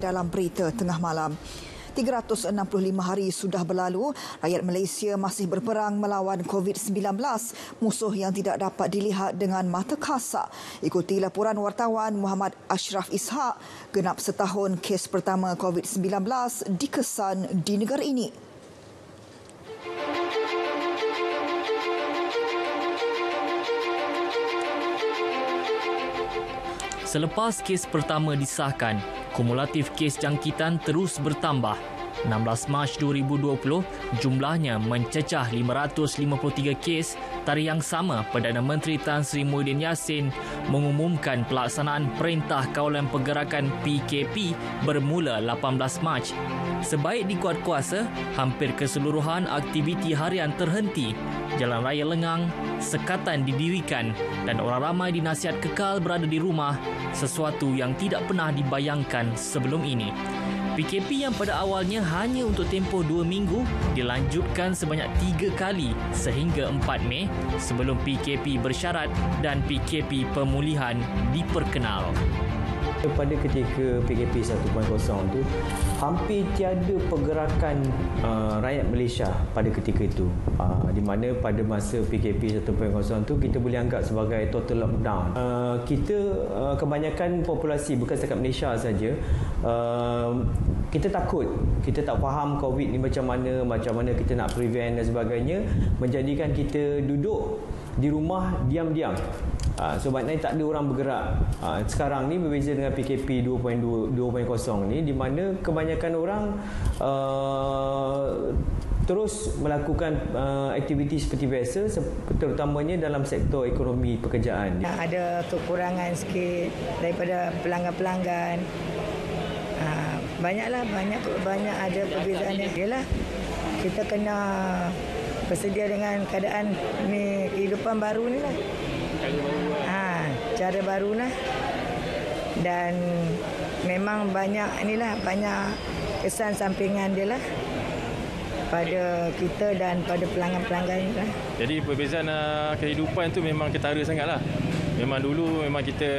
dalam berita tengah malam. 365 hari sudah berlalu, rakyat Malaysia masih berperang melawan COVID-19, musuh yang tidak dapat dilihat dengan mata kasar. Ikuti laporan wartawan Muhammad Ashraf Ishak, genap setahun kes pertama COVID-19 dikesan di negara ini. Selepas kes pertama disahkan, kumulatif kes jangkitan terus bertambah. 16 Mac 2020, jumlahnya mencecah 553 kes. Tarikh yang sama, Perdana Menteri Tan Sri Muhyiddin Yassin mengumumkan pelaksanaan Perintah Kawalan Pergerakan PKP bermula 18 Mac. Sebaik dikuat kuasa, hampir keseluruhan aktiviti harian terhenti. Jalan raya lengang, sekatan didirikan dan orang ramai dinasihat kekal berada di rumah, sesuatu yang tidak pernah dibayangkan sebelum ini. PKP yang pada awalnya hanya untuk tempoh 2 minggu dilanjutkan sebanyak 3 kali sehingga 4 Mei sebelum PKP bersyarat dan PKP pemulihan diperkenal. Pada ketika PKP 1.0 tu, hampir tiada pergerakan rakyat Malaysia pada ketika itu. Di mana pada masa PKP 1.0 tu kita boleh anggap sebagai total lockdown. Kita kebanyakan populasi bukan setakat Malaysia saja, kita takut, kita tak faham COVID ni macam mana kita nak prevent dan sebagainya, menjadikan kita duduk di rumah diam-diam. Sebabnya tak ada orang bergerak. Sekarang ni berbeza dengan PKP 2.0 ni, di mana kebanyakan orang terus melakukan aktiviti seperti biasa, terutamanya dalam sektor ekonomi pekerjaan. Ada kekurangan sikit daripada pelanggan-pelanggan. Banyak ada perbezaan. Yalah, kita kena bersedia dengan keadaan ni, kehidupan baru ni lah. Cara baru lah. Dan memang banyak kesan sampingan dia lah pada kita dan pada pelanggan-pelanggan ni lah. Jadi perbezaan kehidupan tu memang ketara sangat lah. Memang dulu kita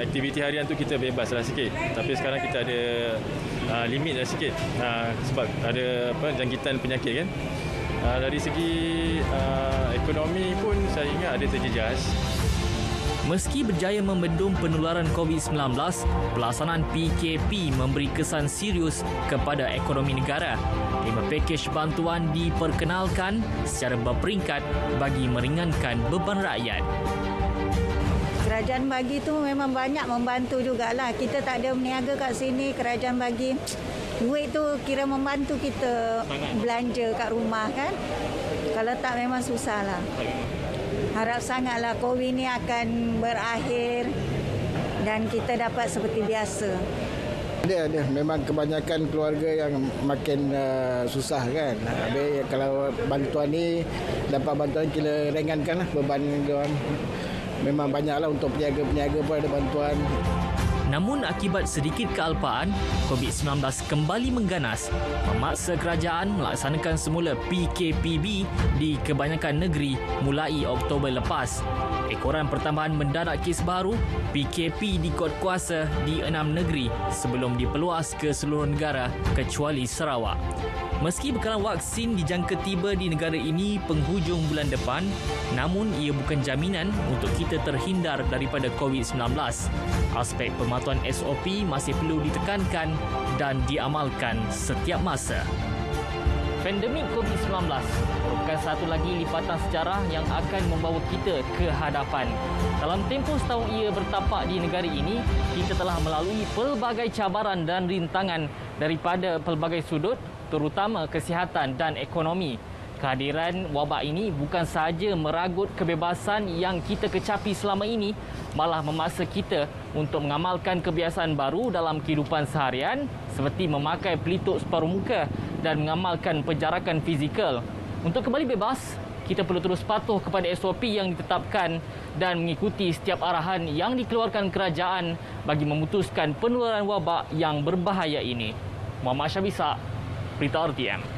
aktiviti harian tu kita bebas lah sikit. Tapi sekarang kita ada limit lah sikit. Sebab ada jangkitan penyakit kan. Dari segi ekonomi pun saya ingat ada terjejas. Meski berjaya membendung penularan COVID-19, pelaksanaan PKP memberi kesan serius kepada ekonomi negara. 5 pakej bantuan diperkenalkan secara berperingkat bagi meringankan beban rakyat. Kerajaan bagi tu memang banyak membantu jugalah. Kita tak ada berniaga kat sini, kerajaan bagi duit tu kira membantu kita belanja kat rumah kan. Kalau tak memang susahlah. Harap sangatlah COVID ni akan berakhir dan kita dapat seperti biasa. Ada. Memang kebanyakan keluarga yang makin susah kan. Habis kalau bantuan ni dapat bantuan, kita ringankanlah beban diorang. Memang banyaklah untuk peniaga-peniaga pun ada bantuan. Namun akibat sedikit kealpaan, COVID-19 kembali mengganas, memaksa kerajaan melaksanakan semula PKPB di kebanyakan negeri mulai Oktober lepas. Ekoran pertambahan mendadak kes baru, PKP dikuat kuasa di 6 negeri sebelum diperluas ke seluruh negara kecuali Sarawak. Meski bekalan vaksin dijangka tiba di negara ini penghujung bulan depan, namun ia bukan jaminan untuk kita terhindar daripada COVID-19. Aspek pematuhan SOP masih perlu ditekankan dan diamalkan setiap masa. Pandemik COVID-19 merupakan satu lagi lipatan sejarah yang akan membawa kita ke hadapan. Dalam tempoh setahun ia bertapak di negara ini, kita telah melalui pelbagai cabaran dan rintangan daripada pelbagai sudut, terutama kesihatan dan ekonomi. Kehadiran wabak ini bukan sahaja meragut kebebasan yang kita kecapi selama ini, malah memaksa kita untuk mengamalkan kebiasaan baru dalam kehidupan seharian seperti memakai pelitup separuh muka dan mengamalkan penjarakan fizikal. Untuk kembali bebas, kita perlu terus patuh kepada SOP yang ditetapkan dan mengikuti setiap arahan yang dikeluarkan kerajaan bagi memutuskan penularan wabak yang berbahaya ini. Muhammad Ashraf Ishak, Berita RTM.